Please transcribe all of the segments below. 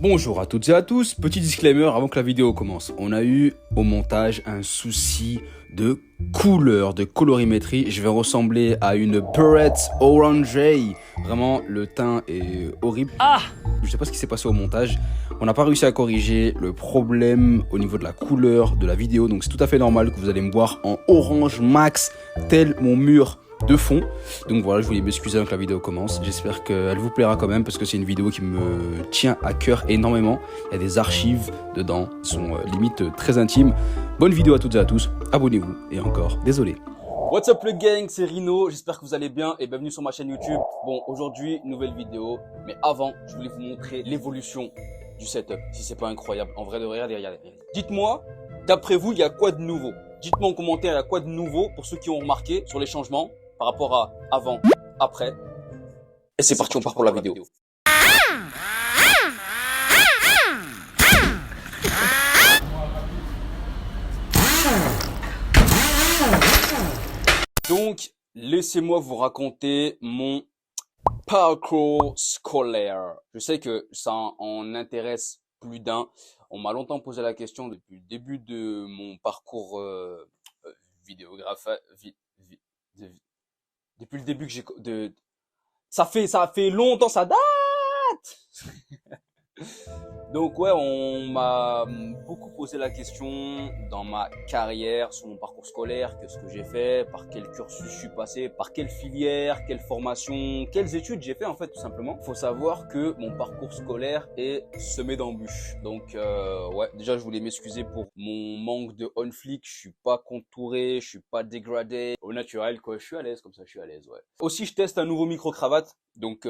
Bonjour à toutes et à tous, petit disclaimer avant que la vidéo commence. On a eu au montage un souci de couleur, de colorimétrie. Je vais ressembler à une Barrett Orangey. Vraiment, le teint est horrible. Je sais pas ce qui s'est passé au montage. On n'a pas réussi à corriger le problème au niveau de la couleur de la vidéo. Donc c'est tout à fait normal que vous allez me voir en orange max, tel mon mur de fond. Donc voilà, je voulais m'excuser avant que la vidéo commence. J'espère qu'elle vous plaira quand même parce que c'est une vidéo qui me tient à cœur énormément. Il y a des archives dedans qui sont limite très intimes. Bonne vidéo à toutes et à tous. Abonnez-vous et encore, désolé. What's up le gang, c'est Rino, j'espère que vous allez bien et bienvenue sur ma chaîne YouTube. Bon, aujourd'hui, nouvelle vidéo, mais avant, je voulais vous montrer l'évolution du setup, si c'est pas incroyable. En vrai de regardez. Dites-moi, d'après vous, il y a quoi de nouveau? Dites-moi en commentaire, il y a quoi de nouveau pour ceux qui ont remarqué sur les changements par rapport à avant, après. Et c'est parti, on part pour la vidéo. Donc, laissez-moi vous raconter mon parcours scolaire. Je sais que ça en intéresse plus d'un. On m'a longtemps posé la question depuis le début de mon parcours vidéographe. Depuis le début que ça fait longtemps, ça date. Donc ouais, on m'a beaucoup posé la question dans ma carrière, sur mon parcours scolaire, qu'est-ce que j'ai fait, par quel cursus je suis passé, par quelle filière, quelle formation, quelles études j'ai fait en fait tout simplement. Faut savoir que mon parcours scolaire est semé d'embûches. Donc ouais, déjà je voulais m'excuser pour mon manque de on flic, je suis pas contouré, je suis pas dégradé, au naturel quoi, je suis à l'aise comme ça, je suis à l'aise ouais. Aussi je teste un nouveau micro-cravate. Donc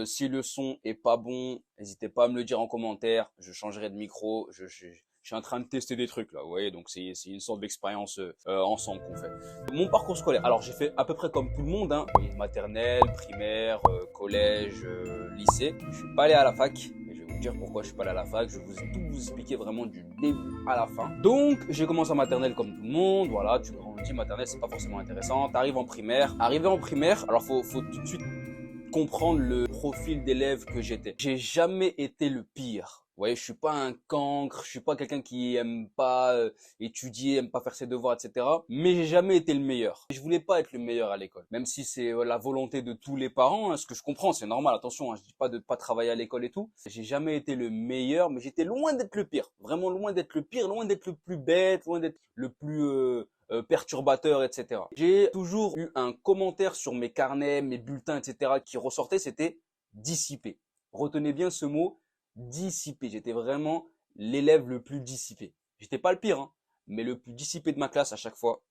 si le son est pas bon, n'hésitez pas à me le dire en commentaire, je changerai de micro, je suis en train de tester des trucs là, vous voyez, donc c'est une sorte d'expérience ensemble qu'on fait. Mon parcours scolaire, alors j'ai fait à peu près comme tout le monde, hein, maternelle, primaire, collège, lycée. Je suis pas allé à la fac, et je vais vous dire pourquoi je suis pas allé à la fac, je vais tout vous expliquer vraiment du début à la fin. Donc j'ai commencé en maternelle comme tout le monde, voilà, tu grandis, maternelle c'est pas forcément intéressant, t'arrives en primaire. Arrivé en primaire, alors faut tout de suite comprendre le profil d'élève que j'étais. J'ai jamais été le pire. Vous voyez, je suis pas un cancre, je suis pas quelqu'un qui aime pas étudier, aime pas faire ses devoirs, etc. Mais j'ai jamais été le meilleur. Je voulais pas être le meilleur à l'école, même si c'est la volonté de tous les parents, hein, ce que je comprends, c'est normal. Attention, hein, je dis pas de pas travailler à l'école et tout. J'ai jamais été le meilleur, mais j'étais loin d'être le pire. Vraiment loin d'être le pire, loin d'être le plus bête, loin d'être le plus perturbateur, etc. J'ai toujours eu un commentaire sur mes carnets, mes bulletins, etc. qui ressortait, c'était dissipé. Retenez bien ce mot, dissipé. J'étais vraiment l'élève le plus dissipé. J'étais pas le pire, hein, mais le plus dissipé de ma classe à chaque fois,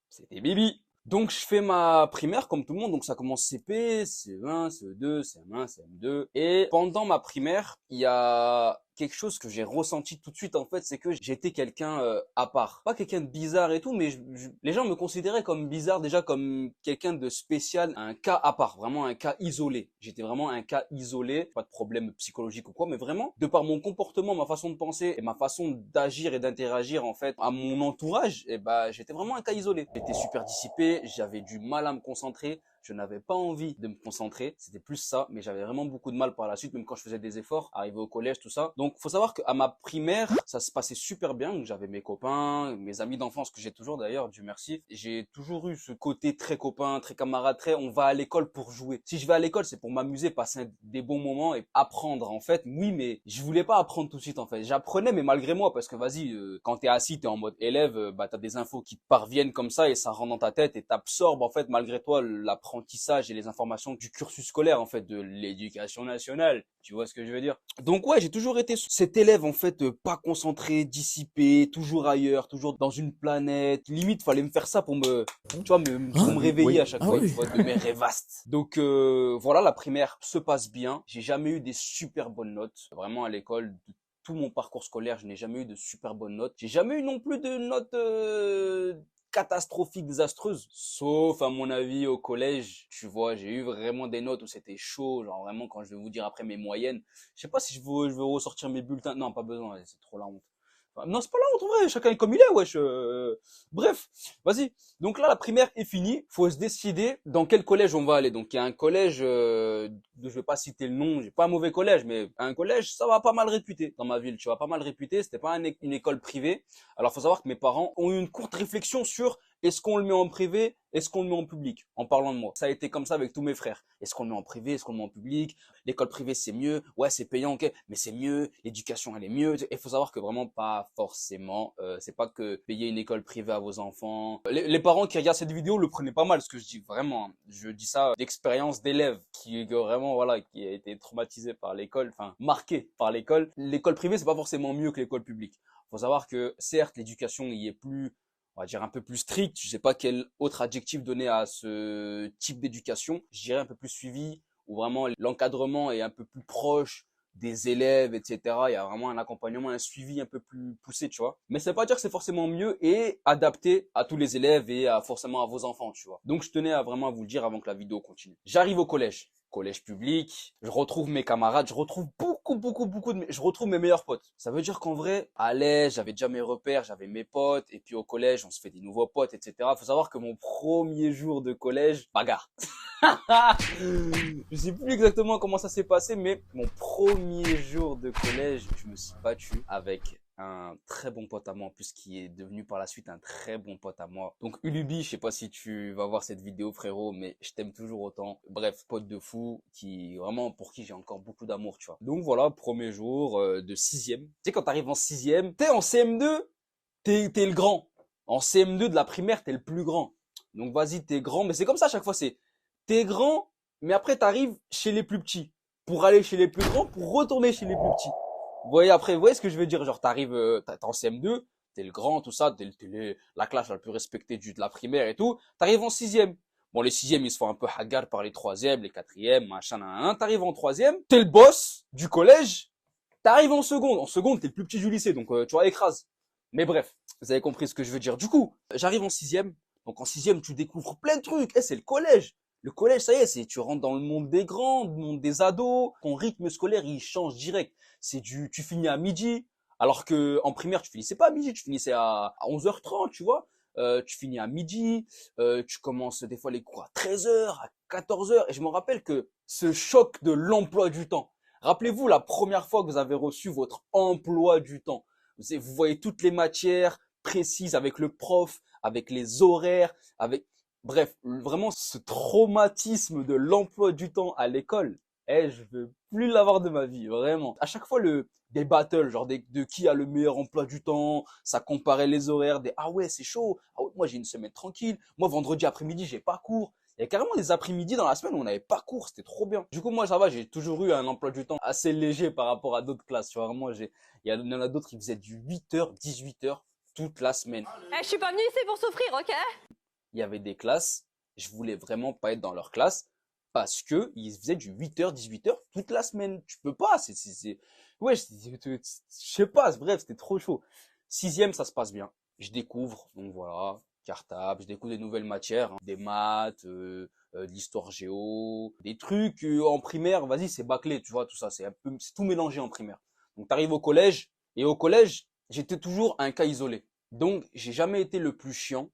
c'était Bibi. Donc je fais ma primaire comme tout le monde, donc ça commence CP, CE1, CE2, CM1, CM2. Et pendant ma primaire, il y a quelque chose que j'ai ressenti tout de suite en fait, c'est que j'étais quelqu'un à part. Pas quelqu'un de bizarre et tout, mais les gens me considéraient comme bizarre déjà, comme quelqu'un de spécial, un cas à part, vraiment un cas isolé. J'étais vraiment un cas isolé, pas de problème psychologique ou quoi, mais vraiment, de par mon comportement, ma façon de penser et ma façon d'agir et d'interagir en fait à mon entourage, et bah j'étais vraiment un cas isolé. J'étais super dissipé, j'avais du mal à me concentrer. Je n'avais pas envie de me concentrer, c'était plus ça, mais j'avais vraiment beaucoup de mal par la suite, même quand je faisais des efforts, arrivé au collège, tout ça. Donc, faut savoir qu'à ma primaire, ça se passait super bien. J'avais mes copains, mes amis d'enfance que j'ai toujours d'ailleurs, Dieu merci. J'ai toujours eu ce côté très copain, très camarade, très on va à l'école pour jouer. Si je vais à l'école, c'est pour m'amuser, passer des bons moments et apprendre en fait. Oui, mais je voulais pas apprendre tout de suite en fait. J'apprenais, mais malgré moi, parce que vas-y, quand t'es assis, t'es en mode élève, bah t'as des infos qui te parviennent comme ça et ça rentre dans ta tête et t'absorbes en fait malgré toi l'apprentissage et les informations du cursus scolaire en fait de l'éducation nationale, tu vois ce que je veux dire. Donc ouais, j'ai toujours été cet élève en fait pas concentré, dissipé, toujours ailleurs, toujours dans une planète. Limite fallait me faire ça pour me, tu vois, pour me réveiller à chaque fois, tu vois, de mes rêves vastes. Donc voilà, la primaire se passe bien. J'ai jamais eu des super bonnes notes, vraiment à l'école. Tout mon parcours scolaire, je n'ai jamais eu de super bonnes notes. J'ai jamais eu non plus de notes catastrophique, désastreuse. Sauf, à mon avis, au collège, tu vois, j'ai eu vraiment des notes où c'était chaud. Genre, vraiment, quand je vais vous dire après mes moyennes, je sais pas si je veux ressortir mes bulletins. Non, pas besoin, c'est trop la honte. Enfin, non, c'est pas la honte, en vrai. Chacun est comme il est, wesh. Bref, vas-y. Donc là, la primaire est finie. Faut se décider dans quel collège on va aller. Donc il y a un collège, je vais pas citer le nom, j'ai pas un mauvais collège, mais un collège, ça va pas mal réputé dans ma ville. Tu vois, pas mal réputé. C'était pas une école privée. Alors faut savoir que mes parents ont eu une courte réflexion sur est-ce qu'on le met en privé, est-ce qu'on le met en public, en parlant de moi. Ça a été comme ça avec tous mes frères. Est-ce qu'on le met en privé, est-ce qu'on le met en public? L'école privée c'est mieux, ouais c'est payant, ok, mais c'est mieux. L'éducation elle est mieux. Et faut savoir que vraiment pas forcément. C'est pas que payer une école privée à vos enfants. Les parents qui regardent cette vidéo le prenaient pas mal, ce que je dis vraiment. Je dis ça d'expérience d'élève qui vraiment voilà qui a été traumatisé par l'école, enfin marqué par l'école. L'école privée c'est pas forcément mieux que l'école publique. Faut savoir que certes l'éducation y est plus, on va dire un peu plus strict. Je sais pas quel autre adjectif donner à ce type d'éducation. Je dirais un peu plus suivi, où vraiment l'encadrement est un peu plus proche des élèves, etc. Il y a vraiment un accompagnement, un suivi un peu plus poussé, tu vois. Mais ça veut pas dire que c'est forcément mieux et adapté à tous les élèves et forcément à vos enfants, tu vois. Donc je tenais à vraiment vous le dire avant que la vidéo continue. J'arrive au collège. Collège public, je retrouve mes camarades, je retrouve je retrouve mes meilleurs potes. Ça veut dire qu'en vrai, à l'aise, j'avais déjà mes repères, j'avais mes potes, et puis au collège, on se fait des nouveaux potes, etc. Faut savoir que mon premier jour de collège, bagarre. Je sais plus exactement comment ça s'est passé, mais mon premier jour de collège, je me suis battu avec un très bon pote à moi, en plus qui est devenu par la suite un très bon pote à moi. Donc Ulubi, je sais pas si tu vas voir cette vidéo frérot, mais je t'aime toujours autant. Bref, pote de fou, qui vraiment pour qui j'ai encore beaucoup d'amour, tu vois. Donc voilà, premier jour de sixième. Tu sais quand t'arrives en sixième, t'es en CM2, t'es le grand. En CM2 de la primaire, t'es le plus grand. Donc vas-y, t'es grand, mais c'est comme ça à chaque fois, t'es grand, mais après t'arrives chez les plus petits. Pour aller chez les plus grands, pour retourner chez les plus petits. Vous voyez ce que je veux dire? Genre, t'arrives, t'es en CM2, t'es le grand, tout ça, la classe la plus respectée de la primaire et tout. T'arrives en sixième. Bon, les sixièmes, ils se font un peu hagards par les troisièmes, les quatrièmes, machin, nan. T'arrives en troisième, t'es le boss du collège. T'arrives en seconde. En seconde, t'es le plus petit du lycée, donc tu vois, écrase. Mais bref, vous avez compris ce que je veux dire. Du coup, j'arrive en sixième. Donc en sixième, tu découvres plein de trucs. Eh, c'est le collège. Le collège, ça y est, tu rentres dans le monde des grands, le monde des ados. Ton rythme scolaire, il change direct. Tu finis à midi. Alors que en primaire, tu finissais pas à midi, tu finissais à 11h30, tu vois. Tu finis à midi, tu commences des fois les cours à 13h, à 14h. Et je me rappelle que ce choc de l'emploi du temps. Rappelez-vous la première fois que vous avez reçu votre emploi du temps. Vous voyez toutes les matières précises avec le prof, avec les horaires, avec bref, vraiment ce traumatisme de l'emploi du temps à l'école, je veux plus l'avoir de ma vie, vraiment. À chaque fois des battles, genre de qui a le meilleur emploi du temps, ça comparait les horaires, des ah ouais, c'est chaud. Ah ouais, moi j'ai une semaine tranquille. Moi vendredi après-midi, j'ai pas cours. Il y a carrément des après-midi dans la semaine où on n'avait pas cours, c'était trop bien. Du coup, moi ça va, j'ai toujours eu un emploi du temps assez léger par rapport à d'autres classes. Tu vois, vraiment, il y en a d'autres qui faisaient du 8h, 18h toute la semaine. Je suis pas venue ici pour souffrir, ok? Il y avait des classes, je voulais vraiment pas être dans leur classe parce que ils faisaient du 8h, 18h toute la semaine. Tu peux pas, ouais, je sais pas, bref, c'était trop chaud. Sixième, ça se passe bien. Je découvre, donc voilà, cartable, je découvre des nouvelles matières, hein, des maths, de l'histoire géo, des trucs en primaire, vas-y, c'est bâclé, tu vois, tout ça, c'est tout mélangé en primaire. Donc t'arrives au collège, et au collège, j'étais toujours un cas isolé. Donc j'ai jamais été le plus chiant,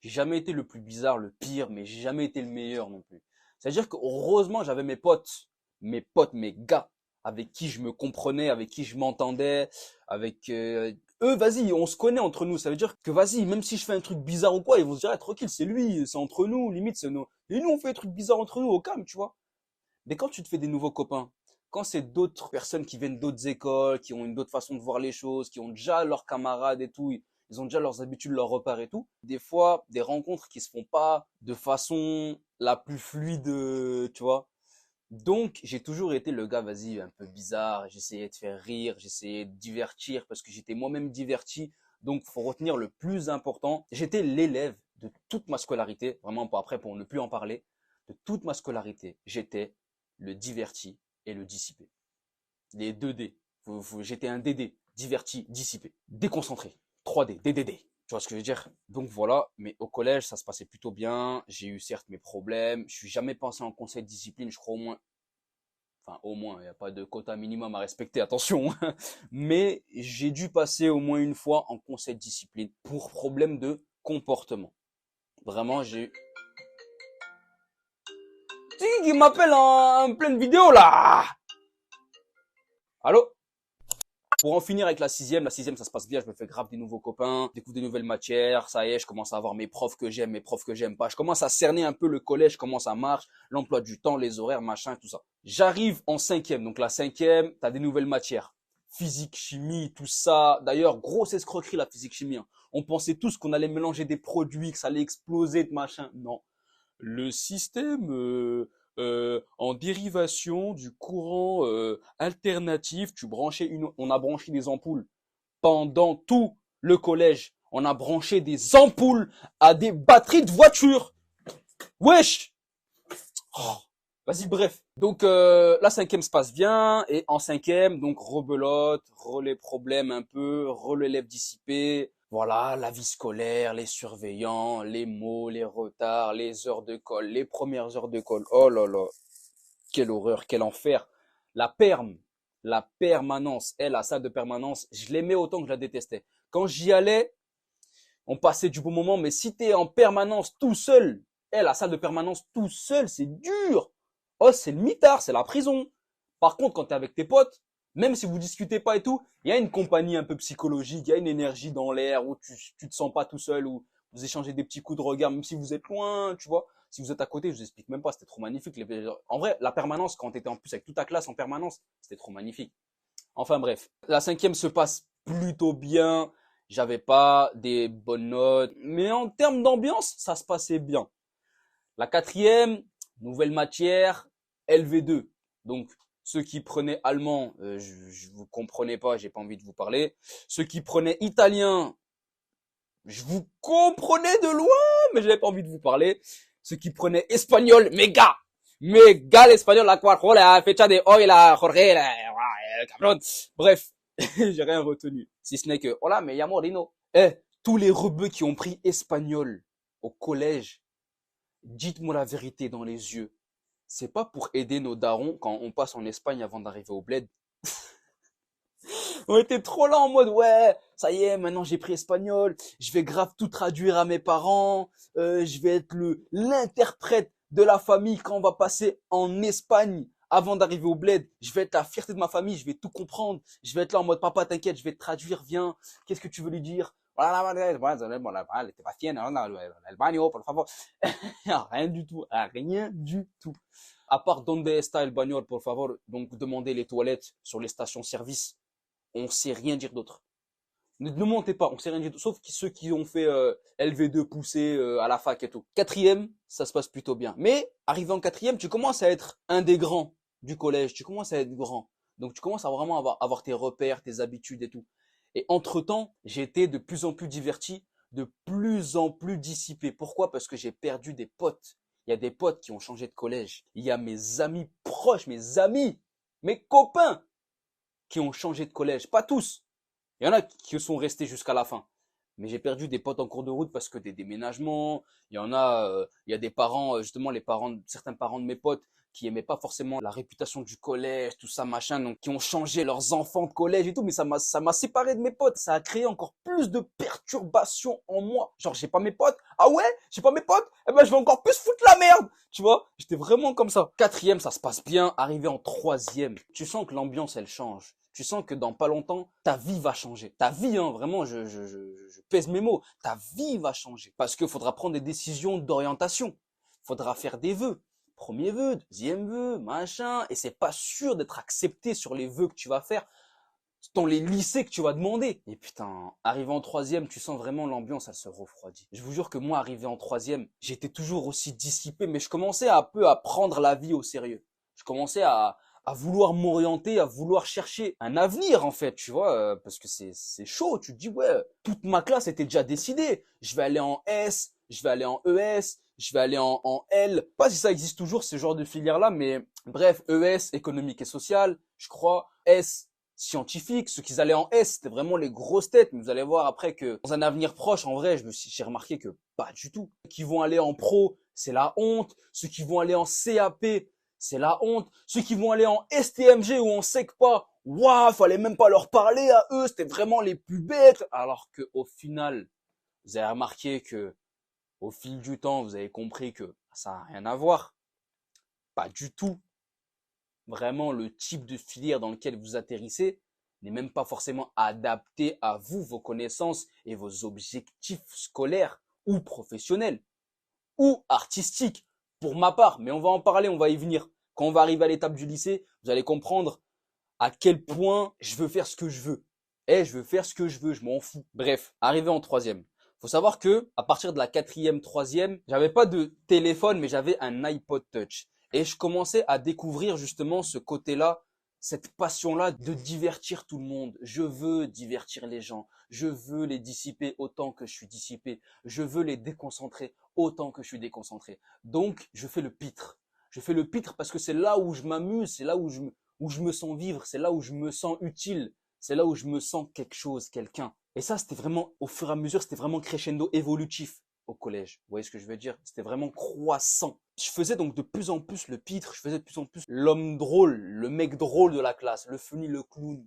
j'ai jamais été le plus bizarre, le pire, mais j'ai jamais été le meilleur non plus. C'est-à-dire que heureusement, j'avais mes potes, mes gars, avec qui je me comprenais, avec qui je m'entendais, avec eux, vas-y, on se connaît entre nous. Ça veut dire que vas-y, même si je fais un truc bizarre ou quoi, ils vont se dire, ah, tranquille, c'est lui, c'est entre nous, limite, c'est nous. Et nous, on fait des trucs bizarres entre nous, au calme, tu vois. Mais quand tu te fais des nouveaux copains, quand c'est d'autres personnes qui viennent d'autres écoles, qui ont une autre façon de voir les choses, qui ont déjà leurs camarades et tout, ils ont déjà leurs habitudes, leurs repères et tout. Des fois, des rencontres qui se font pas de façon la plus fluide, tu vois. Donc, j'ai toujours été le gars, vas-y, un peu bizarre. J'essayais de faire rire, j'essayais de divertir parce que j'étais moi-même diverti. Donc, faut retenir le plus important. J'étais l'élève de toute ma scolarité, vraiment pour après, pour ne plus en parler, de toute ma scolarité. J'étais le diverti et le dissipé. Les 2D. J'étais un DD, diverti, dissipé, déconcentré. 3D, DDD. Tu vois ce que je veux dire? Donc voilà, mais au collège, ça se passait plutôt bien. J'ai eu certes mes problèmes. Je suis jamais passé en conseil de discipline, je crois au moins Enfin, au moins, il n'y a pas de quota minimum à respecter, attention. Mais j'ai dû passer au moins une fois en conseil de discipline pour problème de comportement. Vraiment, j'ai... Qui m'appelle en pleine vidéo, là? Allô? Pour en finir avec la sixième ça se passe bien, je me fais grave des nouveaux copains, je découvre des nouvelles matières, ça y est, je commence à avoir mes profs que j'aime, mes profs que j'aime pas. Je commence à cerner un peu le collège, comment ça marche, l'emploi du temps, les horaires, machin, tout ça. J'arrive en cinquième, donc la cinquième, t'as des nouvelles matières. Physique, chimie, tout ça. D'ailleurs, grosse escroquerie la physique, chimie. Hein. On pensait tous qu'on allait mélanger des produits, que ça allait exploser, de machin. Non. Le système en dérivation du courant alternatif, on a branché des ampoules pendant tout le collège. On a branché des ampoules à des batteries de voiture. Wesh! Oh, vas-y, bref. Donc la cinquième se passe bien et en cinquième, donc rebelote, les problèmes un peu, l'élève dissipé. Voilà, la vie scolaire, les surveillants, les mots, les retards, les heures de colle, les premières heures de colle. Oh là là, quelle horreur, quel enfer. La permanence, la salle de permanence, je l'aimais autant que je la détestais. Quand j'y allais, on passait du bon moment, mais si t'es en permanence tout seul, la salle de permanence tout seul, c'est dur. Oh, c'est le mitard, c'est la prison. Par contre, quand t'es avec tes potes, même si vous discutez pas et tout, il y a une compagnie un peu psychologique, il y a une énergie dans l'air où tu te sens pas tout seul, où vous échangez des petits coups de regard, même si vous êtes loin, tu vois. Si vous êtes à côté, je vous explique même pas, c'était trop magnifique. En vrai, la permanence, quand t'étais en plus avec toute ta classe en permanence, c'était trop magnifique. Enfin bref, la cinquième se passe plutôt bien. J'avais pas des bonnes notes, mais en termes d'ambiance, ça se passait bien. La quatrième, nouvelle matière, LV2. Donc, ceux qui prenaient allemand, je vous comprenais pas, j'ai pas envie de vous parler. Ceux qui prenaient italien, je vous comprenais de loin, mais j'avais pas envie de vous parler. Ceux qui prenaient espagnol, méga l'espagnol, la cuajola, fecha de hoy, la jorge, la, cabrón. Bref, j'ai rien retenu. Si ce n'est que, hola, me llamo Rino. Tous les rebeux qui ont pris espagnol au collège, dites-moi la vérité dans les yeux. C'est pas pour aider nos darons quand on passe en Espagne avant d'arriver au bled. On était trop là en mode ouais, ça y est, maintenant j'ai pris espagnol, je vais grave tout traduire à mes parents, je vais être l'interprète de la famille quand on va passer en Espagne avant d'arriver au bled. Je vais être la fierté de ma famille, je vais tout comprendre, je vais être là en mode papa t'inquiète, je vais te traduire, viens, qu'est-ce que tu veux lui dire? Rien du tout, rien du tout. À part donde está el baño, por favor, donc demander les toilettes sur les stations-service. On sait rien dire d'autre. Ne mentez pas, on sait rien dire d'autre. Sauf ceux qui ont fait LV2 poussé à la fac et tout. Quatrième, ça se passe plutôt bien. Mais arrivé en quatrième, tu commences à être un des grands du collège. Tu commences à être grand. Donc tu commences à vraiment avoir tes repères, tes habitudes et tout. Et entre-temps, j'ai été de plus en plus diverti, de plus en plus dissipé. Pourquoi? Parce que j'ai perdu des potes. Il y a des potes qui ont changé de collège. Il y a mes amis proches, mes amis, mes copains qui ont changé de collège. Pas tous. Il y en a qui sont restés jusqu'à la fin. Mais j'ai perdu des potes en cours de route parce que des déménagements. Il y en a, il y a des parents, justement certains parents de mes potes qui aimaient pas forcément la réputation du collège, tout ça machin, donc qui ont changé leurs enfants de collège et tout. Mais ça m'a séparé de mes potes. Ça a créé encore plus de perturbations en moi. Genre j'ai pas mes potes. Ah ouais, j'ai pas mes potes. Eh ben je vais encore plus foutre la merde. Tu vois, j'étais vraiment comme ça. Quatrième, ça se passe bien. Arrivé en troisième, tu sens que l'ambiance elle change. Tu sens que dans pas longtemps, ta vie va changer. Ta vie, hein, vraiment, je pèse mes mots. Ta vie va changer. Parce qu'il faudra prendre des décisions d'orientation. Faudra faire des vœux. Premier vœu, deuxième vœu, machin. Et c'est pas sûr d'être accepté sur les vœux que tu vas faire dans les lycées que tu vas demander. Et putain, arrivé en troisième, tu sens vraiment l'ambiance, elle se refroidit. Je vous jure que moi, arrivé en troisième, j'étais toujours aussi dissipé, mais je commençais un peu à prendre la vie au sérieux. Je commençais à vouloir m'orienter, à vouloir chercher un avenir en fait, tu vois, parce que c'est chaud. Tu te dis ouais, toute ma classe était déjà décidée. Je vais aller en S, je vais aller en ES, je vais aller en L. Pas si ça existe toujours ce genre de filière là, mais bref, ES économique et social, je crois, S scientifique. Ceux qui allaient en S, c'était vraiment les grosses têtes. Mais vous allez voir après que dans un avenir proche, en vrai, j'ai remarqué que pas du tout. Ceux qui vont aller en pro, c'est la honte. Ceux qui vont aller en CAP, c'est la honte. Ceux qui vont aller en STMG ou en SECPA, waouh, fallait même pas leur parler à eux, c'était vraiment les plus bêtes. Alors que au final, vous avez remarqué que au fil du temps, vous avez compris que ça n'a rien à voir. Pas du tout. Vraiment, le type de filière dans lequel vous atterrissez n'est même pas forcément adapté à vous, vos connaissances et vos objectifs scolaires ou professionnels ou artistiques. Pour ma part, mais on va en parler, on va y venir. Quand on va arriver à l'étape du lycée, vous allez comprendre à quel point je veux faire ce que je veux. Je veux faire ce que je veux, je m'en fous. Bref, arrivé en troisième. Faut savoir que à partir de la quatrième, troisième, j'avais pas de téléphone, mais j'avais un iPod Touch. Et je commençais à découvrir justement ce côté-là, cette passion-là de divertir tout le monde. Je veux divertir les gens. Je veux les dissiper autant que je suis dissipé. Je veux les déconcentrer autant que je suis déconcentré. Donc, je fais le pitre. Je fais le pitre parce que c'est là où je m'amuse, c'est là où je me sens vivre, c'est là où je me sens utile, c'est là où je me sens quelque chose, quelqu'un. Et ça, c'était vraiment, au fur et à mesure, c'était vraiment crescendo évolutif au collège. Vous voyez ce que je veux dire? C'était vraiment croissant. Je faisais donc de plus en plus le pitre, je faisais de plus en plus l'homme drôle, le mec drôle de la classe, le funny, le clown.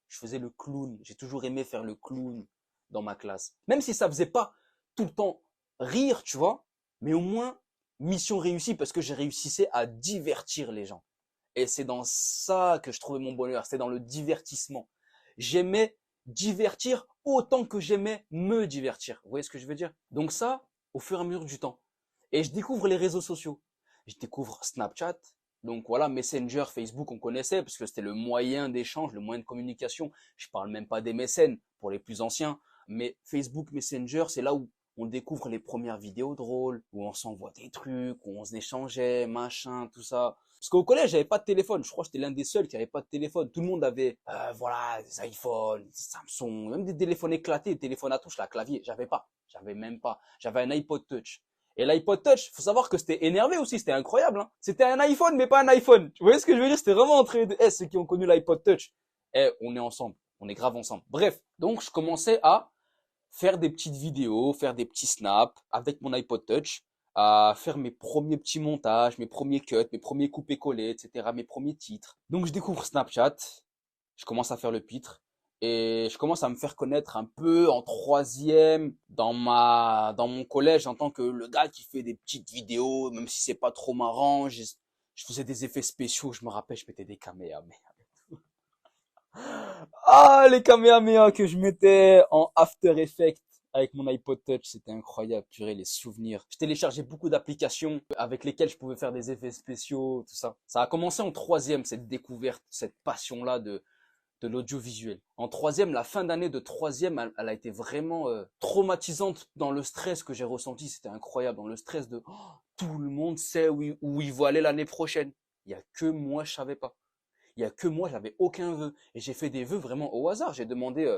Je faisais le clown. J'ai toujours aimé faire le clown dans ma classe. Même si ça faisait pas tout le temps rire, tu vois, mais au moins, mission réussie parce que j'ai réussissais à divertir les gens. Et c'est dans ça que je trouvais mon bonheur, c'est dans le divertissement. J'aimais divertir autant que j'aimais me divertir. Vous voyez ce que je veux dire? Donc ça, au fur et à mesure du temps. Et je découvre les réseaux sociaux. Je découvre Snapchat. Donc voilà, Messenger, Facebook, on connaissait parce que c'était le moyen d'échange, le moyen de communication. Je parle même pas des mécènes pour les plus anciens, mais Facebook, Messenger, c'est là où on découvre les premières vidéos drôles, où on s'envoie des trucs, où on s'échangeait, machin, tout ça. Parce qu'au collège, j'avais pas de téléphone. Je crois que j'étais l'un des seuls qui avait pas de téléphone. Tout le monde avait, voilà, des iPhones, des Samsung, même des téléphones éclatés, des téléphones à touche, la clavier. J'avais pas. J'avais même pas. J'avais un iPod Touch. Et l'iPod Touch, faut savoir que c'était énervé aussi, c'était incroyable, hein. C'était un iPhone, mais pas un iPhone. Tu voyez ce que je veux dire? C'était vraiment entre ceux qui ont connu l'iPod Touch. On est ensemble. On est grave ensemble. Bref. Donc, je commençais à faire des petites vidéos, faire des petits snaps avec mon iPod Touch, à faire mes premiers petits montages, mes premiers cuts, mes premiers coupés-collés, etc., mes premiers titres. Donc je découvre Snapchat, je commence à faire le pitre et je commence à me faire connaître un peu en troisième dans mon collège en tant que le gars qui fait des petites vidéos, même si c'est pas trop marrant. Je faisais des effets spéciaux, je me rappelle, je mettais des kamehameha. Ah, les kamehameha que je mettais en After Effects avec mon iPod Touch, c'était incroyable, purée, les souvenirs. Je téléchargeais beaucoup d'applications avec lesquelles je pouvais faire des effets spéciaux, tout ça. Ça a commencé en troisième, cette découverte, cette passion-là de l'audiovisuel. En troisième, la fin d'année de troisième, elle a été vraiment traumatisante dans le stress que j'ai ressenti. C'était incroyable, dans le stress de tout le monde sait où il va aller l'année prochaine. Il y a que moi, je savais pas. Il y a que moi, j'avais aucun vœu. Et j'ai fait des vœux vraiment au hasard. J'ai demandé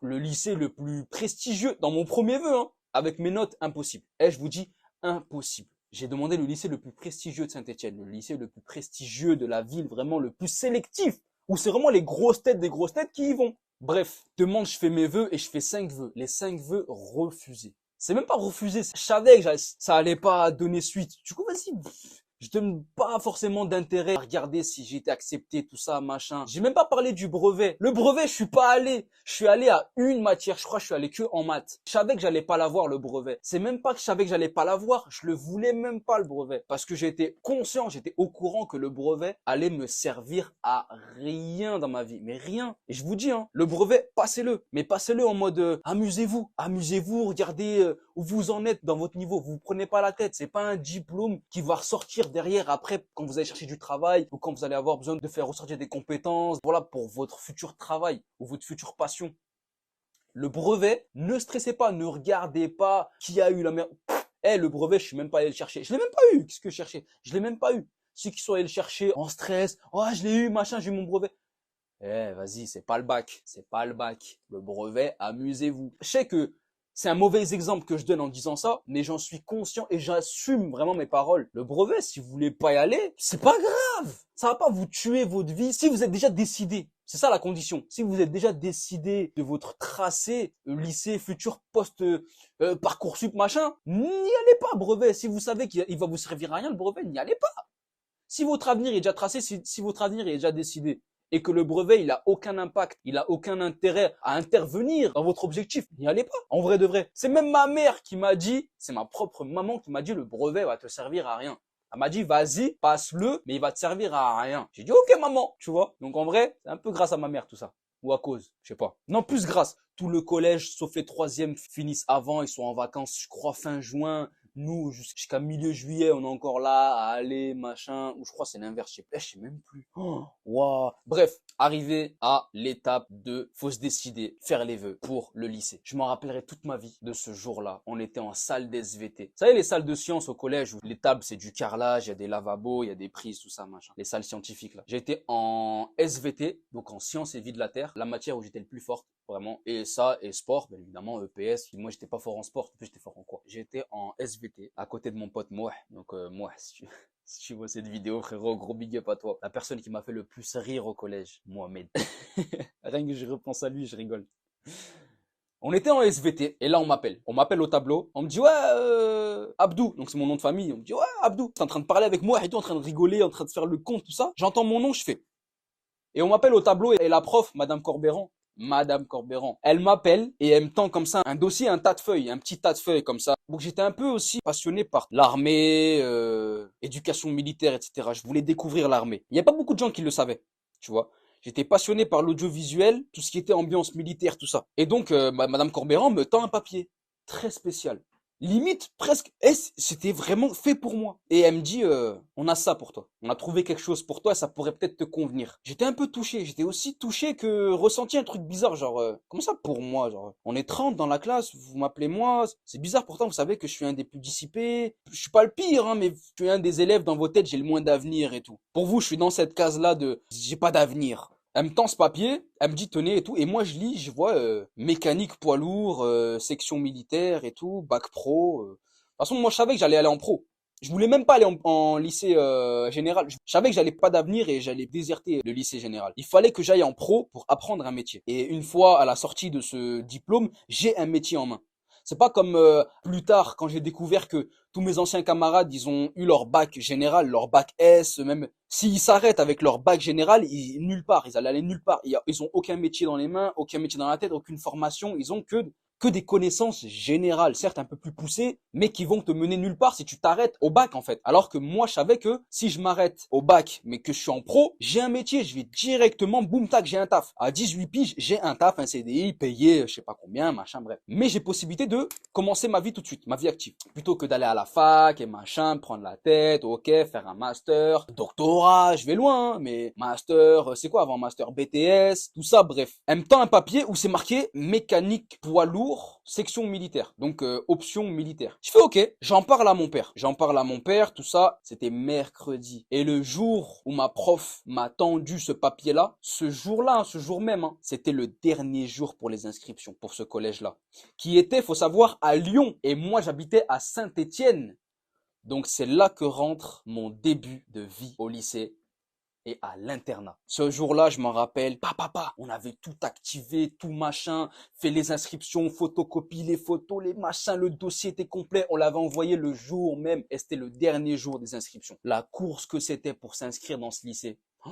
le lycée le plus prestigieux dans mon premier vœu, hein, avec mes notes impossibles. Et je vous dis, impossible. J'ai demandé le lycée le plus prestigieux de Saint-Étienne, le lycée le plus prestigieux de la ville, vraiment le plus sélectif, où c'est vraiment les grosses têtes des grosses têtes qui y vont. Bref, demande, je fais mes vœux et je fais 5 vœux. Les 5 vœux refusés. C'est même pas refusé, je savais que ça allait pas donner suite. Du coup, vas-y, je donne pas forcément d'intérêt à regarder si j'ai été accepté, tout ça, machin. J'ai même pas parlé du brevet. Le brevet, je suis pas allé. Je suis allé à une matière. Je crois que je suis allé que en maths. Je savais que j'allais pas l'avoir, le brevet. C'est même pas que je savais que j'allais pas l'avoir. Je le voulais même pas, le brevet. Parce que j'étais conscient, j'étais au courant que le brevet allait me servir à rien dans ma vie. Mais rien. Et je vous dis, hein, le brevet, passez-le. Mais passez-le en mode, amusez-vous. Amusez-vous, regardez où vous en êtes dans votre niveau. Vous prenez pas la tête. C'est pas un diplôme qui va ressortir derrière après quand vous allez chercher du travail ou quand vous allez avoir besoin de faire ressortir des compétences, voilà, pour votre futur travail ou votre future passion. Le brevet, ne stressez pas, ne regardez pas qui a eu la meilleure. Le brevet, je suis même pas allé le chercher. Je l'ai même pas eu. Qu'est-ce que je cherchais? Je l'ai même pas eu. Ceux qui sont allés le chercher en stress, je l'ai eu, machin, j'ai eu mon brevet. Vas-y, c'est pas le bac. C'est pas le bac. Le brevet, amusez-vous. Je sais que c'est un mauvais exemple que je donne en disant ça, mais j'en suis conscient et j'assume vraiment mes paroles. Le brevet, si vous voulez pas y aller, c'est pas grave. Ça va pas vous tuer votre vie si vous êtes déjà décidé. C'est ça la condition. Si vous êtes déjà décidé de votre tracé, lycée, futur, poste, Parcoursup, machin, n'y allez pas, brevet. Si vous savez qu'il va vous servir à rien, le brevet, n'y allez pas. Si votre avenir est déjà tracé, si votre avenir est déjà décidé, et que le brevet, il a aucun impact, il a aucun intérêt à intervenir dans votre objectif, n'y allez pas, en vrai de vrai. C'est même ma mère qui m'a dit, c'est ma propre maman qui m'a dit, le brevet va te servir à rien. Elle m'a dit, vas-y, passe-le, mais il va te servir à rien. J'ai dit, ok maman, tu vois. Donc en vrai, c'est un peu grâce à ma mère tout ça. Ou à cause, je sais pas. Non, plus grâce. Tout le collège, sauf les troisièmes, finissent avant, ils sont en vacances, je crois, fin juin. Nous, jusqu'à milieu juillet, on est encore là à aller, machin. Ou je crois que c'est l'inverse, je sais même plus. Oh, wow. Bref, arrivé à l'étape de faut se décider, faire les vœux pour le lycée. Je m'en rappellerai toute ma vie de ce jour-là. On était en salle d'SVT. Vous savez, les salles de sciences au collège où les tables, c'est du carrelage, il y a des lavabos, il y a des prises, tout ça, machin. Les salles scientifiques, là. J'étais en SVT, donc en sciences et vie de la terre, la matière où j'étais le plus fort, vraiment. Et ça, et sport, bien évidemment, EPS. Moi, j'étais pas fort en sport, en plus, j'étais fort en quoi? J'étais en SVT, à côté de mon pote Mouah. Donc, Mouah, si tu vois cette vidéo, frérot, gros big up à toi. La personne qui m'a fait le plus rire au collège, Mohamed. Rien que je repense à lui, je rigole. On était en SVT et là on m'appelle. On m'appelle au tableau. On me dit ouais Abdou. Donc c'est mon nom de famille. On me dit ouais Abdou. T'es en train de parler avec moi et tout, en train de rigoler, en train de faire le con, tout ça. J'entends mon nom, je fais. Et on m'appelle au tableau et la prof, Madame Corbéran, elle m'appelle et elle me tend comme ça un dossier, un tas de feuilles, un petit tas de feuilles comme ça. Donc j'étais un peu aussi passionné par l'armée, éducation militaire, etc. Je voulais découvrir l'armée. Il n'y a pas beaucoup de gens qui le savaient, tu vois. J'étais passionné par l'audiovisuel, tout ce qui était ambiance militaire, tout ça. Et donc, Madame Corbéran me tend un papier très spécial. Limite, presque, c'était vraiment fait pour moi. Et elle me dit, on a ça pour toi. On a trouvé quelque chose pour toi, ça pourrait peut-être te convenir. J'étais un peu touché. J'étais aussi touché que ressenti un truc bizarre, genre, comment ça pour moi, genre, on est 30 dans la classe, vous m'appelez moi. C'est bizarre pourtant, vous savez que je suis un des plus dissipés. Je suis pas le pire, hein, mais je suis un des élèves dans vos têtes, j'ai le moins d'avenir et tout. Pour vous, je suis dans cette case-là de, j'ai pas d'avenir. Elle me tend ce papier, elle me dit tenez et tout, et moi je lis, je vois mécanique poids lourd, section militaire et tout, bac pro. De toute façon, moi je savais que j'allais aller en pro. Je voulais même pas aller en lycée général. Je savais que j'allais pas d'avenir et j'allais déserter le lycée général. Il fallait que j'aille en pro pour apprendre un métier. Et une fois à la sortie de ce diplôme, j'ai un métier en main. C'est pas comme plus tard quand j'ai découvert que tous mes anciens camarades, ils ont eu leur bac général, leur bac S, même s'ils s'arrêtent avec leur bac général, nulle part, ils allaient aller nulle part. Ils ont aucun métier dans les mains, aucun métier dans la tête, aucune formation, ils ont que des connaissances générales, certes un peu plus poussées, mais qui vont te mener nulle part si tu t'arrêtes au bac en fait. Alors que moi, je savais que si je m'arrête au bac, mais que je suis en pro, j'ai un métier, je vais directement, boum tac, j'ai un taf. À 18 piges, j'ai un taf, un CDI, payé, je sais pas combien, machin, bref. Mais j'ai possibilité de commencer ma vie tout de suite, ma vie active. Plutôt que d'aller à la fac et machin, prendre la tête, ok, faire un master, doctorat, je vais loin, hein, mais master, c'est quoi avant master, BTS, tout ça, bref. En même temps, un papier où c'est marqué mécanique poids lourd, section militaire, donc option militaire. Je fais ok, j'en parle à mon père, tout ça, c'était mercredi. Et le jour où ma prof m'a tendu ce papier-là, ce jour-là, ce jour même, hein, c'était le dernier jour pour les inscriptions pour ce collège-là, qui était, faut savoir, à Lyon. Et moi, j'habitais à Saint-Étienne. Donc c'est là que rentre mon début de vie au lycée et à l'internat. Ce jour-là, je m'en rappelle, papa, on avait tout activé, tout machin, fait les inscriptions, photocopie les photos, les machins, le dossier était complet, on l'avait envoyé le jour même et c'était le dernier jour des inscriptions. La course que c'était pour s'inscrire dans ce lycée. Oh,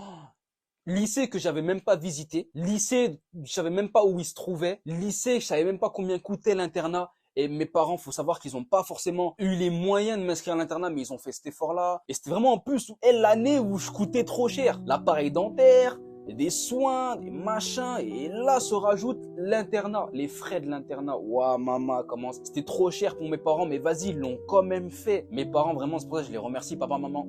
lycée que j'avais même pas visité, lycée, je savais même pas où il se trouvait, lycée, je savais même pas combien coûtait l'internat. Et mes parents, faut savoir qu'ils ont pas forcément eu les moyens de m'inscrire à l'internat, mais ils ont fait cet effort-là. Et c'était vraiment en plus l'année où je coûtais trop cher. L'appareil dentaire, des soins, des machins. Et là se rajoute l'internat, les frais de l'internat. Ouah, maman, comment c'était trop cher pour mes parents, mais vas-y, ils l'ont quand même fait. Mes parents, vraiment, c'est pour ça que je les remercie, papa, maman.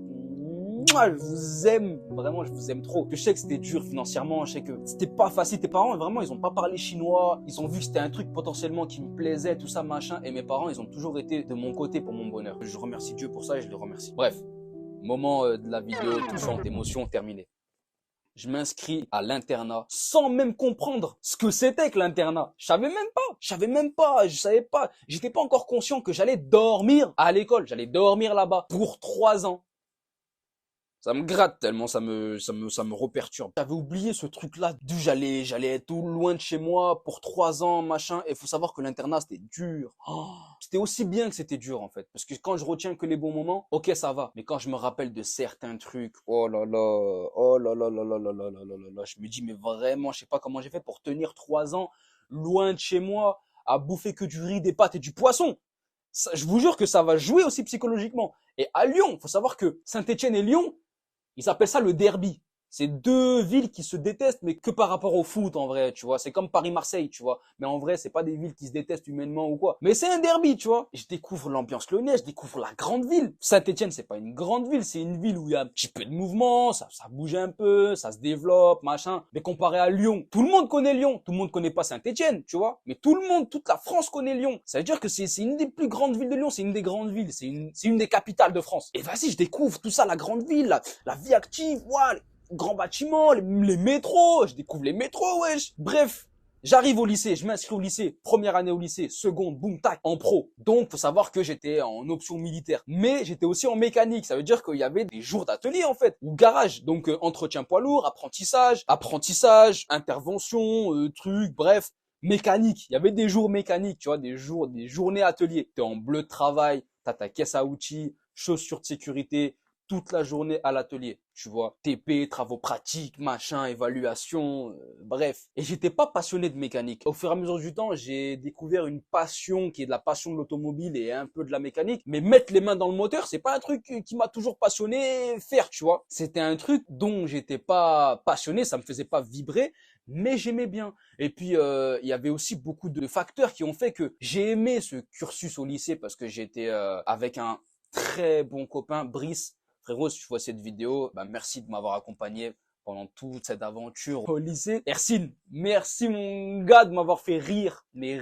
Je vous aime, vraiment, je vous aime trop. Je sais que c'était dur financièrement, je sais que c'était pas facile. Tes parents, vraiment, ils ont pas parlé chinois. Ils ont vu que c'était un truc potentiellement qui me plaisait, tout ça, machin. Et mes parents, ils ont toujours été de mon côté pour mon bonheur. Je remercie Dieu pour ça et je les remercie. Bref, moment de la vidéo touchante, émotion terminée. Je m'inscris à l'internat sans même comprendre ce que c'était que l'internat. Je savais même pas. J'étais pas encore conscient que j'allais dormir à l'école. J'allais dormir là-bas pour 3 ans. Ça me gratte tellement ça me reperturbe. J'avais oublié ce truc-là, d'où j'allais être tout loin de chez moi pour 3 ans, machin. Et faut savoir que l'internat, c'était dur. Oh, c'était aussi bien que c'était dur, en fait. Parce que quand je retiens que les bons moments, ok, ça va. Mais quand je me rappelle de certains trucs, oh là là, oh là là là là là là là là là là, je me dis, mais vraiment, je sais pas comment j'ai fait pour tenir 3 ans loin de chez moi, à bouffer que du riz, des pâtes et du poisson. Ça, je vous jure que ça va jouer aussi psychologiquement. Et à Lyon, faut savoir que Saint-Étienne et Lyon, ils appellent ça le derby. C'est deux villes qui se détestent, mais que par rapport au foot, en vrai, tu vois. C'est comme Paris-Marseille, tu vois. Mais en vrai, c'est pas des villes qui se détestent humainement ou quoi. Mais c'est un derby, tu vois. Et je découvre l'ambiance lyonnaise, je découvre la grande ville. Saint-Étienne, c'est pas une grande ville, c'est une ville où il y a un petit peu de mouvement, ça bouge un peu, ça se développe, machin. Mais comparé à Lyon, tout le monde connaît Lyon. Tout le monde connaît pas Saint-Étienne, tu vois. Mais tout le monde, toute la France connaît Lyon. Ça veut dire que c'est une des plus grandes villes de Lyon, c'est une des grandes villes, c'est une des capitales de France. Et vas-y, je découvre tout ça, la grande ville, la vie active, ouais, grands bâtiments, les métros, je découvre les métros, wesh. Bref, j'arrive au lycée, je m'inscris au lycée, première année au lycée, seconde, boum, tac, en pro. Donc, faut savoir que j'étais en option militaire. Mais j'étais aussi en mécanique, ça veut dire qu'il y avait des jours d'atelier, en fait, ou garage. Donc, entretien poids lourd, apprentissage, intervention, truc, bref, mécanique. Il y avait des jours mécaniques, tu vois, des journées atelier. T'es en bleu de travail, t'as ta caisse à outils, chaussures de sécurité, toute la journée à l'atelier, tu vois. TP, travaux pratiques, machin, évaluation, bref. Et j'étais pas passionné de mécanique. Au fur et à mesure du temps, j'ai découvert une passion qui est de la passion de l'automobile et un peu de la mécanique. Mais mettre les mains dans le moteur, c'est pas un truc qui m'a toujours passionné faire, tu vois. C'était un truc dont j'étais pas passionné, ça me faisait pas vibrer, mais j'aimais bien. Et puis, il y avait aussi beaucoup de facteurs qui ont fait que j'ai aimé ce cursus au lycée parce que j'étais avec un très bon copain, Brice. Frérot, si tu vois cette vidéo, bah merci de m'avoir accompagné pendant toute cette aventure au lycée. Ercine, merci mon gars de m'avoir fait rire, mais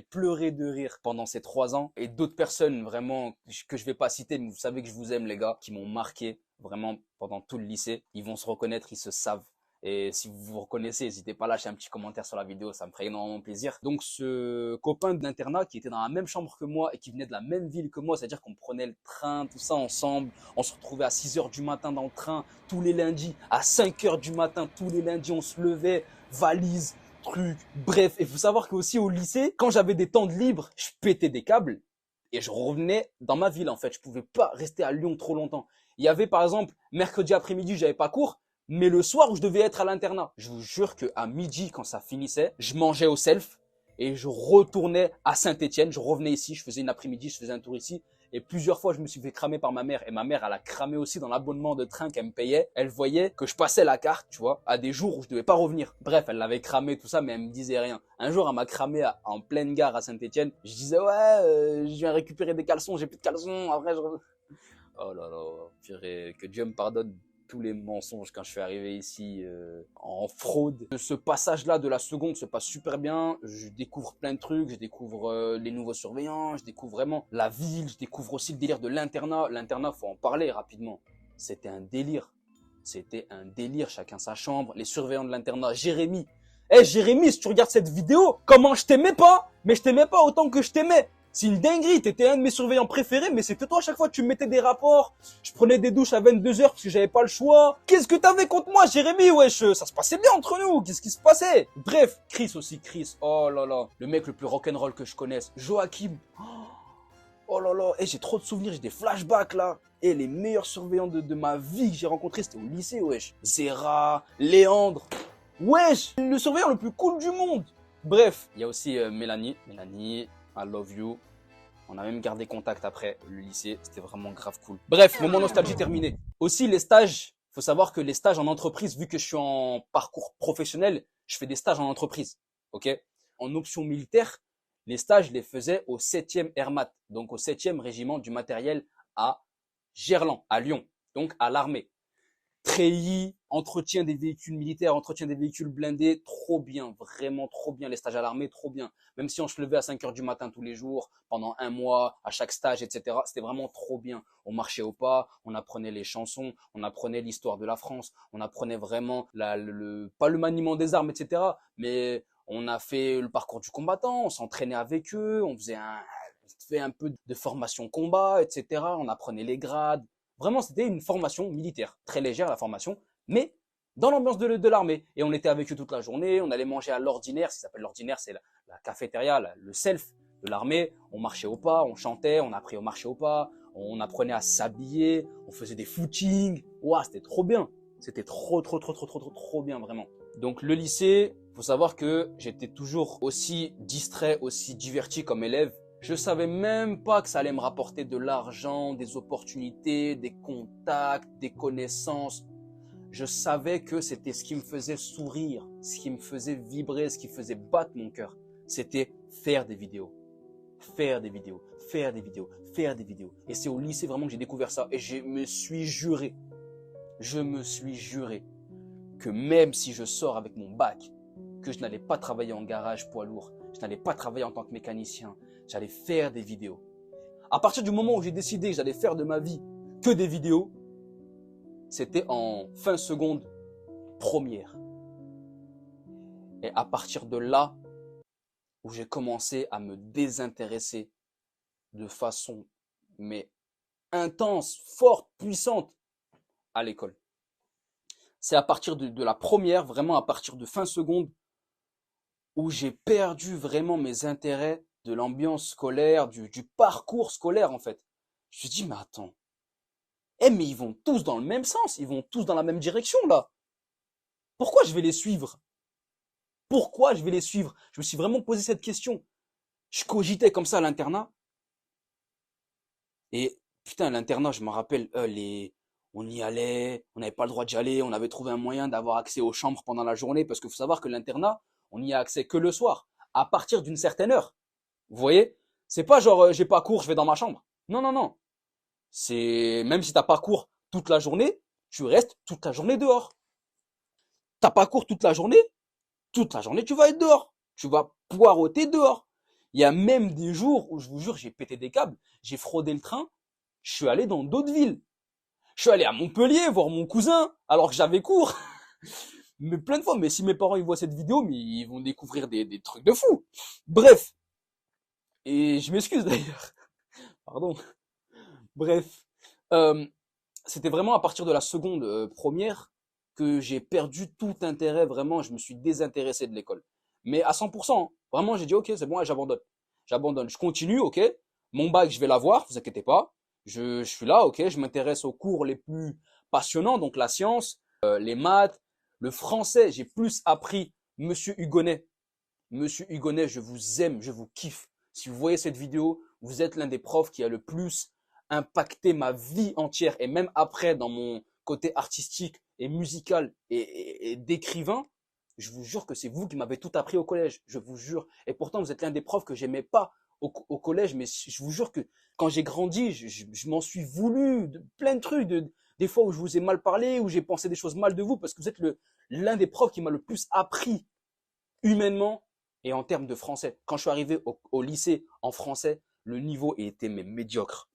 pleurer de rire pendant ces 3 ans. Et d'autres personnes vraiment que je vais pas citer, mais vous savez que je vous aime les gars, qui m'ont marqué vraiment pendant tout le lycée. Ils vont se reconnaître, ils se savent. Et si vous vous reconnaissez, n'hésitez pas à lâcher un petit commentaire sur la vidéo, ça me ferait énormément plaisir. Donc ce copain d'internat qui était dans la même chambre que moi et qui venait de la même ville que moi, c'est-à-dire qu'on prenait le train, tout ça ensemble, on se retrouvait à 6 heures du matin dans le train tous les lundis, à 5 heures du matin tous les lundis, on se levait, valise, truc, bref. Et faut savoir que aussi au lycée, quand j'avais des temps de libre, je pétais des câbles et je revenais dans ma ville en fait. Je pouvais pas rester à Lyon trop longtemps. Il y avait par exemple mercredi après-midi, j'avais pas cours. Mais le soir où je devais être à l'internat, je vous jure qu'à midi, quand ça finissait, je mangeais au self et je retournais à Saint-Étienne. Je revenais ici, je faisais une après-midi, je faisais un tour ici. Et plusieurs fois, je me suis fait cramer par ma mère. Et ma mère, elle a cramé aussi dans l'abonnement de train qu'elle me payait. Elle voyait que je passais la carte, tu vois, à des jours où je devais pas revenir. Bref, elle l'avait cramé, tout ça, mais elle me disait rien. Un jour, elle m'a cramé en pleine gare à Saint-Étienne. Je disais, ouais, je viens récupérer des caleçons, j'ai plus de caleçons. Après, je... Oh là là, purée, que Dieu me pardonne tous les mensonges quand je suis arrivé ici en fraude. Ce passage-là de la seconde se passe super bien. Je découvre plein de trucs, je découvre les nouveaux surveillants, je découvre vraiment la ville, je découvre aussi le délire de l'internat. L'internat, faut en parler rapidement. C'était un délire. C'était un délire, chacun sa chambre. Les surveillants de l'internat, Jérémy. Eh Jérémy, si tu regardes cette vidéo, comment je t'aimais pas, mais je t'aimais pas autant que je t'aimais. C'est une dinguerie, t'étais un de mes surveillants préférés, mais c'était toi à chaque fois tu me mettais des rapports, je prenais des douches à 22 heures parce que j'avais pas le choix. Qu'est-ce que t'avais contre moi, Jérémy, wesh? Ça se passait bien entre nous, qu'est-ce qui se passait? Bref, Chris aussi, Chris, oh là là, le mec le plus rock'n'roll que je connaisse. Joachim, oh là là, j'ai trop de souvenirs, j'ai des flashbacks là. Les meilleurs surveillants de ma vie que j'ai rencontrés, c'était au lycée, wesh. Zera, Léandre, wesh, le surveillant le plus cool du monde. Bref, il y a aussi Mélanie, I love you. On a même gardé contact après le lycée. C'était vraiment grave cool. Bref, moment nostalgie terminé. Aussi, les stages. Faut savoir que les stages en entreprise, vu que je suis en parcours professionnel, je fais des stages en entreprise. Ok? En option militaire, les stages, je les faisais au 7e RMAT. Donc, au 7e régiment du matériel à Gerland, à Lyon. Donc, à l'armée. Treillis, entretien des véhicules militaires, entretien des véhicules blindés, trop bien, vraiment trop bien, les stages à l'armée, trop bien. Même si on se levait à 5 heures du matin tous les jours, pendant un mois, à chaque stage, etc. C'était vraiment trop bien. On marchait au pas, on apprenait les chansons, on apprenait l'histoire de la France, on apprenait vraiment pas le maniement des armes, etc. Mais on a fait le parcours du combattant, on s'entraînait avec eux, on fait un peu de formation combat, etc. On apprenait les grades. Vraiment, c'était une formation militaire, très légère la formation, mais dans l'ambiance de l'armée. Et on était avec eux toute la journée, on allait manger à l'ordinaire, ce qui s'appelle l'ordinaire, c'est la cafétéria, le self de l'armée. On marchait au pas, on chantait, on apprenait au marché au pas, on apprenait à s'habiller, on faisait des footings. Ouah, c'était trop bien. C'était trop bien, vraiment. Donc le lycée, faut savoir que j'étais toujours aussi distrait, aussi diverti comme élève. Je savais même pas que ça allait me rapporter de l'argent, des opportunités, des contacts, des connaissances. Je savais que c'était ce qui me faisait sourire, ce qui me faisait vibrer, ce qui faisait battre mon cœur. C'était faire des vidéos. Faire des vidéos, faire des vidéos, faire des vidéos. Et c'est au lycée vraiment que j'ai découvert ça. Et je me suis juré que même si je sors avec mon bac, que je n'allais pas travailler en garage poids lourd, je n'allais pas travailler en tant que mécanicien, j'allais faire des vidéos. À partir du moment où j'ai décidé que j'allais faire de ma vie que des vidéos, c'était en fin seconde première. Et à partir de là, où j'ai commencé à me désintéresser de façon mais intense, forte, puissante à l'école. C'est à partir de la première, vraiment à partir de fin seconde, où j'ai perdu vraiment mes intérêts de l'ambiance scolaire, du parcours scolaire en fait. Je me suis dit, mais attends, mais ils vont tous dans le même sens, ils vont tous dans la même direction là. Pourquoi je vais les suivre? Pourquoi je vais les suivre? Je me suis vraiment posé cette question. Je cogitais comme ça à l'internat. Et putain, l'internat, je me rappelle, on y allait, on n'avait pas le droit d'y aller, on avait trouvé un moyen d'avoir accès aux chambres pendant la journée, parce qu'il faut savoir que l'internat, on y a accès que le soir, à partir d'une certaine heure. Vous voyez? C'est pas genre, j'ai pas cours, je vais dans ma chambre. Non, non, non. C'est, même si t'as pas cours toute la journée, tu restes toute la journée dehors. T'as pas cours toute la journée, tu vas être dehors. Tu vas poireauter dehors. Il y a même des jours où, je vous jure, j'ai pété des câbles, j'ai fraudé le train, je suis allé dans d'autres villes. Je suis allé à Montpellier voir mon cousin, alors que j'avais cours. Mais plein de fois, mais si mes parents ils voient cette vidéo, mais ils vont découvrir des trucs de fou. Bref. Et je m'excuse d'ailleurs. Pardon. Bref. Euh, C'était vraiment à partir de la seconde première que j'ai perdu tout intérêt, vraiment, je me suis désintéressé de l'école. Mais à 100%, hein. Vraiment, j'ai dit, ok, c'est bon, j'abandonne. J'abandonne. Je continue, ok. Mon bac, je vais l'avoir, vous inquiétez pas. Je suis là, ok. Je m'intéresse aux cours les plus passionnants, donc la science, les maths, le français. J'ai plus appris Monsieur Hugonnet. Monsieur Hugonnet, je vous aime, je vous kiffe. Si vous voyez cette vidéo, vous êtes l'un des profs qui a le plus impacté ma vie entière et même après dans mon côté artistique et musical et d'écrivain, je vous jure que c'est vous qui m'avez tout appris au collège, je vous jure. Et pourtant, vous êtes l'un des profs que j'aimais pas au collège, mais je vous jure que quand j'ai grandi, je m'en suis voulu de plein de trucs, des fois où je vous ai mal parlé, où j'ai pensé des choses mal de vous, parce que vous êtes l'un des profs qui m'a le plus appris humainement et en termes de français. Quand je suis arrivé au lycée en français, le niveau était mais médiocre.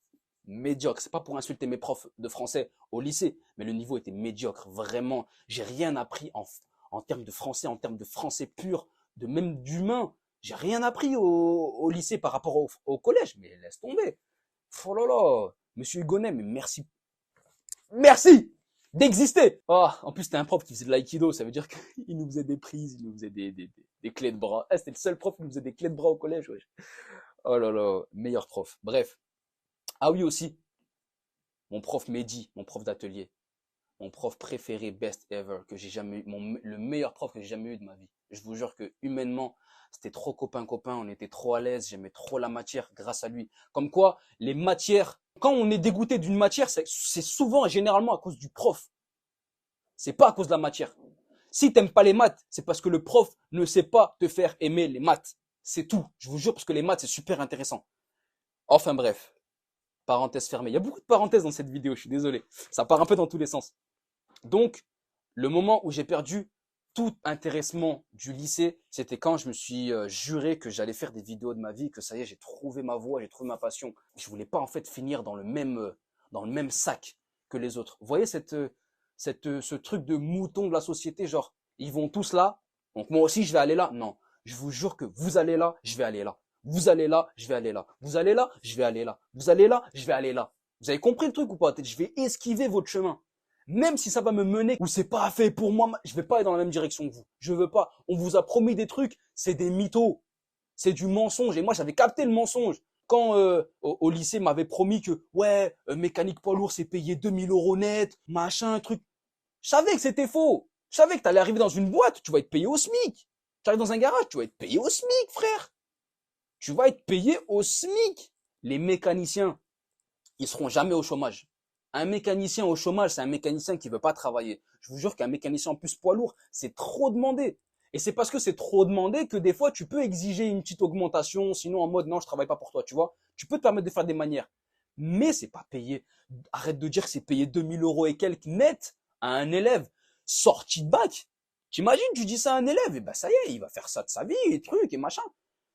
Médiocre. C'est pas pour insulter mes profs de français au lycée, mais le niveau était médiocre. Vraiment, j'ai rien appris en termes de français, en termes de français pur, de même d'humain. J'ai rien appris au lycée par rapport au collège. Mais laisse tomber. Oh là là. Monsieur Hugonnet, mais merci. Merci d'exister. Oh, en plus, c'était un prof qui faisait de l'aïkido. Ça veut dire qu'il nous faisait des prises, il nous faisait des clés de bras. C'était le seul prof qui nous faisait des clés de bras au collège. Ouais. Oh là là, meilleur prof. Bref. Ah oui aussi, mon prof Mehdi, mon prof d'atelier, mon prof préféré, best ever, que j'ai jamais eu, le meilleur prof que j'ai jamais eu de ma vie. Je vous jure que humainement, c'était trop copain-copain, on était trop à l'aise, j'aimais trop la matière grâce à lui. Comme quoi, les matières, quand on est dégoûté d'une matière, c'est souvent et généralement à cause du prof. C'est pas à cause de la matière. Si t'aimes pas les maths, c'est parce que le prof ne sait pas te faire aimer les maths. C'est tout. Je vous jure, parce que les maths, c'est super intéressant. Enfin bref. Parenthèse fermée. Il y a beaucoup de parenthèses dans cette vidéo, je suis désolé. Ça part un peu dans tous les sens. Donc, le moment où j'ai perdu tout intéressement du lycée, c'était quand je me suis juré que j'allais faire des vidéos de ma vie, que ça y est, j'ai trouvé ma voie, j'ai trouvé ma passion. Je voulais pas en fait finir dans le même sac que les autres. Vous voyez ce truc de mouton de la société, genre, ils vont tous là, donc moi aussi je vais aller là. Non, je vous jure que vous allez là, je vais aller là. Vous allez là, je vais aller là. Vous allez là, je vais aller là. Vous allez là, je vais aller là. Vous avez compris le truc ou pas? Je vais esquiver votre chemin. Même si ça va me mener où c'est pas fait pour moi, je vais pas aller dans la même direction que vous. Je veux pas. On vous a promis des trucs, c'est des mythos. C'est du mensonge. Et moi, j'avais capté le mensonge. Quand au lycée, m'avait promis que, ouais, mécanique poids lourd, c'est payé 2000 € net, machin, truc. Je savais que c'était faux. Je savais que t'allais arriver dans une boîte, tu vas être payé au SMIC. Tu arrives dans un garage, tu vas être payé au SMIC, frère. Tu vas être payé au SMIC. Les mécaniciens, ils seront jamais au chômage. Un mécanicien au chômage, c'est un mécanicien qui veut pas travailler. Je vous jure qu'un mécanicien en plus poids lourd, c'est trop demandé. Et c'est parce que c'est trop demandé que des fois, tu peux exiger une petite augmentation, sinon en mode non, je travaille pas pour toi, tu vois. Tu peux te permettre de faire des manières. Mais c'est pas payé. Arrête de dire que c'est payé 2000 € et quelques net à un élève sorti de bac. T'imagines, tu dis ça à un élève, et ben ça y est, il va faire ça de sa vie, et trucs, et machin.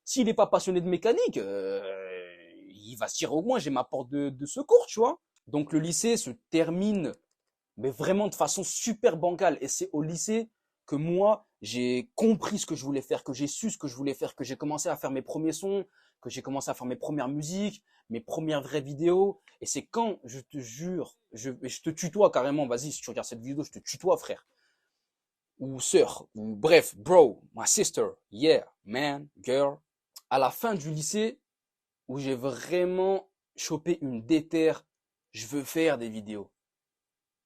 S'il n'est pas passionné de mécanique, il va se dire au moins j'ai ma porte de secours, tu vois. Donc le lycée se termine, mais vraiment de façon super bancale. Et c'est au lycée que moi, j'ai compris ce que je voulais faire, que j'ai su ce que je voulais faire, que j'ai commencé à faire mes premiers sons, que j'ai commencé à faire mes premières musiques, mes premières vraies vidéos. Et c'est quand, je te jure, je te tutoie carrément, vas-y, si tu regardes cette vidéo, je te tutoie, frère. Ou sœur, ou bref, bro, my sister, yeah, man, girl. À la fin du lycée, où j'ai vraiment chopé une déterre, je veux faire des vidéos.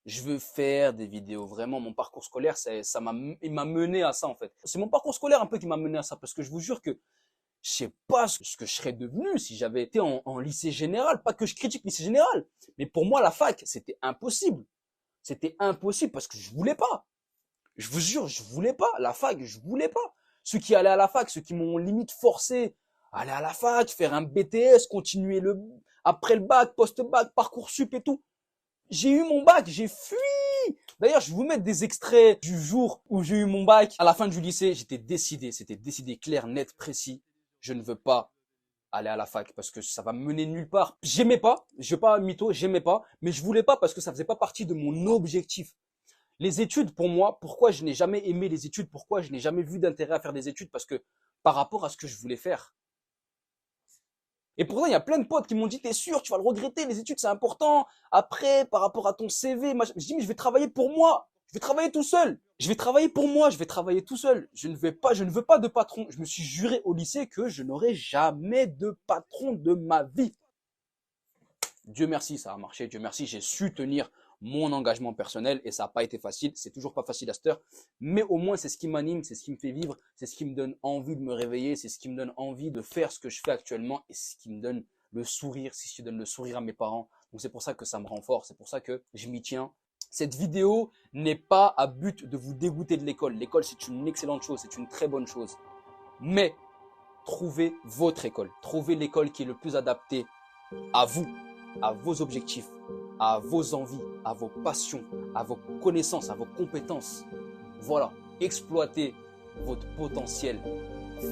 Je veux faire des vidéos. Vraiment, mon parcours scolaire, il m'a mené à ça, en fait. C'est mon parcours scolaire un peu qui m'a mené à ça, parce que je vous jure que je sais pas ce que je serais devenu si j'avais été en lycée général. Pas que je critique le lycée général, mais pour moi, la fac, c'était impossible. C'était impossible parce que je voulais pas. Je vous jure, je voulais pas. La fac, je voulais pas. Ceux qui allaient à la fac, ceux qui m'ont limite forcé à aller à la fac, faire un BTS, continuer après le bac, post-bac, Parcoursup et tout. J'ai eu mon bac, j'ai fui. D'ailleurs, je vais vous mettre des extraits du jour où j'ai eu mon bac. À la fin du lycée, j'étais décidé, c'était décidé, clair, net, précis. Je ne veux pas aller à la fac parce que ça va me mener nulle part. J'aimais pas, je vais pas mytho, j'aimais pas, mais je voulais pas parce que ça faisait pas partie de mon objectif. Les études, pour moi, pourquoi je n'ai jamais aimé les études, pourquoi je n'ai jamais vu d'intérêt à faire des études, parce que par rapport à ce que je voulais faire. Et pourtant, il y a plein de potes qui m'ont dit, t'es sûr, tu vas le regretter, les études, c'est important. Après, par rapport à ton CV, je dis, mais je vais travailler pour moi. Je vais travailler tout seul. Je vais travailler pour moi, je vais travailler tout seul. Je ne veux pas de patron. Je me suis juré au lycée que je n'aurai jamais de patron de ma vie. Dieu merci, ça a marché. Dieu merci, j'ai su tenir mon engagement personnel et ça n'a pas été facile. C'est toujours pas facile à cette heure, mais au moins c'est ce qui m'anime, c'est ce qui me fait vivre, c'est ce qui me donne envie de me réveiller, c'est ce qui me donne envie de faire ce que je fais actuellement et ce qui me donne le sourire, c'est ce qui donne le sourire à mes parents. Donc c'est pour ça que ça me rend fort, c'est pour ça que je m'y tiens. Cette vidéo n'est pas à but de vous dégoûter de l'école. L'école, c'est une excellente chose, c'est une très bonne chose. Mais trouvez votre école, trouvez l'école qui est le plus adaptée à vous, à vos objectifs, à vos envies, à vos passions, à vos connaissances, à vos compétences. Voilà, exploitez votre potentiel.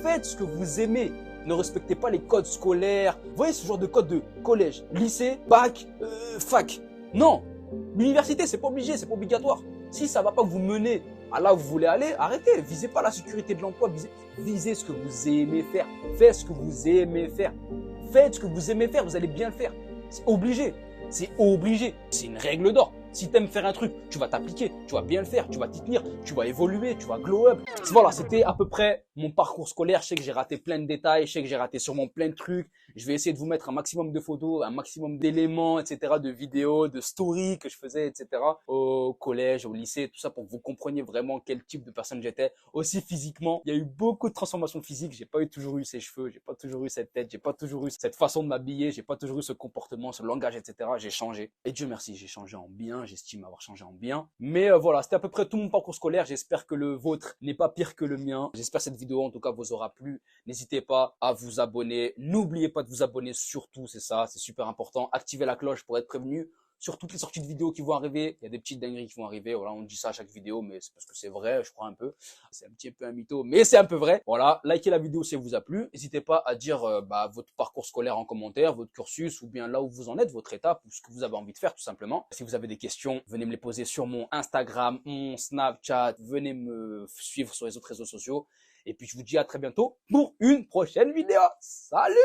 Faites ce que vous aimez. Ne respectez pas les codes scolaires. Vous voyez ce genre de code de collège, lycée, bac, fac. Non, l'université, c'est pas obligé, c'est pas obligatoire. Si ça va pas vous mener à là où vous voulez aller, arrêtez. Visez pas la sécurité de l'emploi, visez ce que vous aimez faire. Faites ce que vous aimez faire. Faites ce que vous aimez faire, vous allez bien le faire. C'est obligé. C'est obligé. C'est une règle d'or. Si tu aimes faire un truc, tu vas t'appliquer, tu vas bien le faire, tu vas t'y tenir, tu vas évoluer, tu vas glow up. Voilà, c'était à peu près mon parcours scolaire. Je sais que j'ai raté plein de détails, je sais que j'ai raté sûrement plein de trucs. Je vais essayer de vous mettre un maximum de photos, un maximum d'éléments, etc., de vidéos, de stories que je faisais, etc., au collège, au lycée, tout ça pour que vous compreniez vraiment quel type de personne j'étais. Aussi physiquement, il y a eu beaucoup de transformations physiques. J'ai pas toujours eu ces cheveux, j'ai pas toujours eu cette tête, j'ai pas toujours eu cette façon de m'habiller, j'ai pas toujours eu ce comportement, ce langage, etc. J'ai changé. Et Dieu merci, j'ai changé en bien. J'estime avoir changé en bien. Mais voilà, c'était à peu près tout mon parcours scolaire. J'espère que le vôtre n'est pas pire que le mien. J'espère que cette vidéo, en tout cas, vous aura plu. N'hésitez pas à vous abonner. N'oubliez pas de vous abonner surtout, c'est ça, c'est super important. Activez la cloche pour être prévenu sur toutes les sorties de vidéos qui vont arriver. Il y a des petites dingueries qui vont arriver. Voilà, on dit ça à chaque vidéo, mais c'est parce que c'est vrai, je crois un peu. C'est un petit peu un mytho, mais c'est un peu vrai. Voilà, likez la vidéo si elle vous a plu. N'hésitez pas à dire votre parcours scolaire en commentaire, votre cursus, ou bien là où vous en êtes, votre étape, ou ce que vous avez envie de faire tout simplement. Si vous avez des questions, venez me les poser sur mon Instagram, mon Snapchat. Venez me suivre sur les autres réseaux sociaux. Et puis je vous dis à très bientôt pour une prochaine vidéo. Salut!